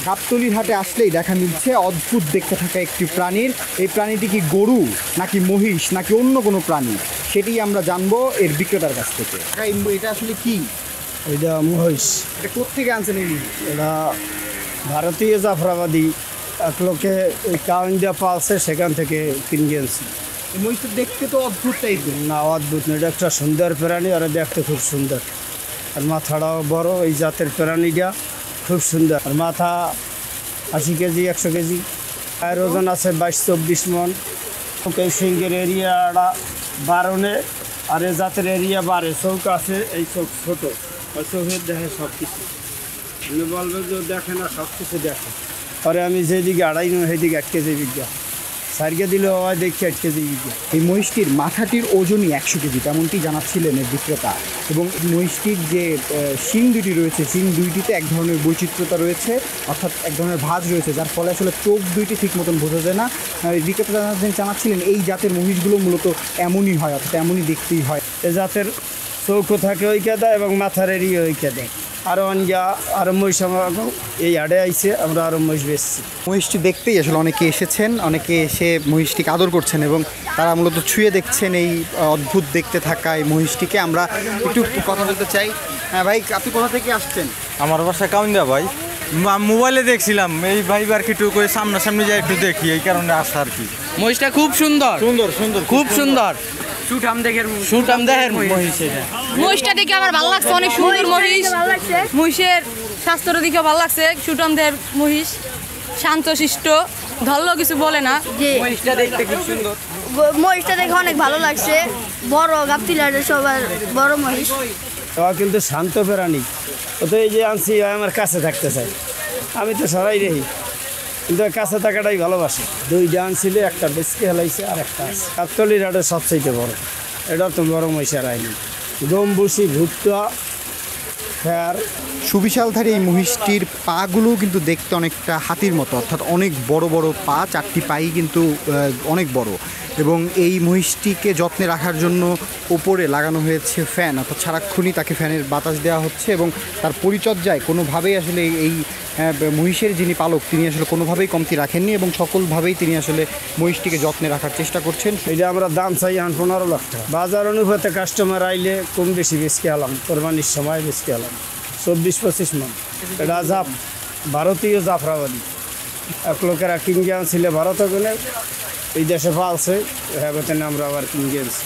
গাবতলীর হাটে আসলেই দেখা মিলছে অদ্ভুত দেখতে থাকা একটি প্রাণীর। এই প্রাণীটি কি গরু নাকি মহিষ নাকি অন্য কোনো প্রাণী, সেটি আমরা জানবো এর বিক্রেতার কাছ থেকে। এটা আসলে কি? এটা মহিষ। এটা কোত্থেকে আনছেন? এটা ভারতীয় জাফরাবাদী এক লোকে ওই কাউন্ডিয়া পালছে, সেখান থেকে কিনে আনছি। এই মহিষটা দেখতে তো অদ্ভুত টাইপের। না, অদ্ভুত না, এটা একটা সুন্দর প্রাণী, আর দেখতে খুব সুন্দর, আর মাথাটাও বড়। এই জাতের প্রাণীটা খুব সুন্দর। আর মাথা 80 কেজি 100 কেজি, আর ওজন আছে 22-24 মন। এই সিংহের এরিয়াটা বারণে, আর এই জাতের এরিয়া বাড়ে। চোখ আছে, এই চোখ ছোটো, ওই চোখের দেখে সব কিছু। আপনি বলবেন যে দেখে না, সব কিছু দেখে। পরে আমি যেদিকে আড়াই নয় সেদিকে 8 কেজি বিজ্ঞা, সারিয়ে দিলে হয় দেখি 8 কেজি বিজ্ঞা। এই মহিষটির মাথাটির ওজনই 100 কেজি, তেমনটি জানাচ্ছিলেন এর বিক্রেতা। এবং মহিষটির যে শিং দুটি রয়েছে, শিং দুইটিতে এক ধরনের বৈচিত্র্যতা রয়েছে, অর্থাৎ এক ধরনের ভাঁজ রয়েছে, যার ফলে আসলে চোখ দুইটি ঠিক মতন বোঝা যায় না। এই বিক্রেতা জানাচ্ছিলেন এই জাতের মহিষগুলো মূলত এমনই হয়, অর্থাৎ এমনই দেখতেই হয়। এ জাতের চৌকো থাকে ওই কেদা এবং মাথার এরিয়া ওই কেদা। আরও অনগা আরও মহিষ এই হাটে আইছে, আমরা আরও মহিষ বেচছি। মহিষটি দেখতেই আসলে অনেকে এসেছেন, অনেকে এসে মহিষটিকে আদর করছেন এবং তারা মূলত ছুঁয়ে দেখছেন এই অদ্ভুত দেখতে থাকা এই মহিষটিকে। আমরা একটু কথা বলতে চাই। হ্যাঁ ভাই, আপনি কোথা থেকে আসছেন? আমার বাসা কাউন্দিয়া ভাই। মোবাইলে দেখছিলাম, এই ভাই আর কি একটু করে সামনাসামনি যাই একটু দেখি, এই কারণে আসা আর কি। মহিষটা খুব সুন্দর সুন্দর সুন্দর খুব সুন্দর। সুঠাম দেহের মহিষ এটা। মহিষটা দেখে আমার ভালো লাগছে, অনেক সুন্দর মহিষ। মহিষের স্বাস্থ্যটা দেখে ভালো লাগছে, সুঠাম দেহের মহিষ, শান্তশিষ্ট, ধরলো কিছু বলে না। যে মহিষটা দেখতে খুব সুন্দর। মহিষটা দেখে অনেক ভালো লাগছে, বড় গাবতলীর সবার বড় মহিষ। ও কিন্তু শান্ত প্রাণী। ও তো এই যে আনছি, আমার কাছে থাকতে চাই। আমি তো সরাই রেহি, কিন্তু কাছে থাকাটাই ভালোবাসি। 2টা আনছিল, একটা বেশকে হেলাইছে আর একটা আছে। গাবতলীর হাটে সবচাইতে বড়, এটা তো বড় মহিষের আইনি। গমবুসি, ভুট্টা, ফের। সুবিশালধারী এই মহিষটির পাগুলো কিন্তু দেখতে অনেকটা হাতির মতো, অর্থাৎ অনেক বড় বড় পা, 4টি পাই কিন্তু অনেক বড়। এবং এই মহিষটিকে যত্নে রাখার জন্য ওপরে লাগানো হয়েছে ফ্যান, অর্থাৎ সারাক্ষণই তাকে ফ্যানের বাতাস দেওয়া হচ্ছে এবং তার পরিচর্যায় কোনোভাবেই আসলে এই মহিষের যিনি পালক তিনি আসলে কোনোভাবেই কমতি রাখেননি এবং সকলভাবেই তিনি আসলে মহিষটিকে যত্নে রাখার চেষ্টা করছেন। এটা আমরা দাম চাই 15 লাখ টাকা। বাজার অনুপাতে কাস্টমার আইলে কম বেশি বেশি আলাম, কোরবানির সময় বেশি আলাম 24-25 মন। এটা ভারতীয় জাফরাবাদী। এক লোকেরা কিনে আনছিলে ভারত, ওখানে এই দেশে পালছে, হ্যাঁ আমরা আবার কিনে আনছি।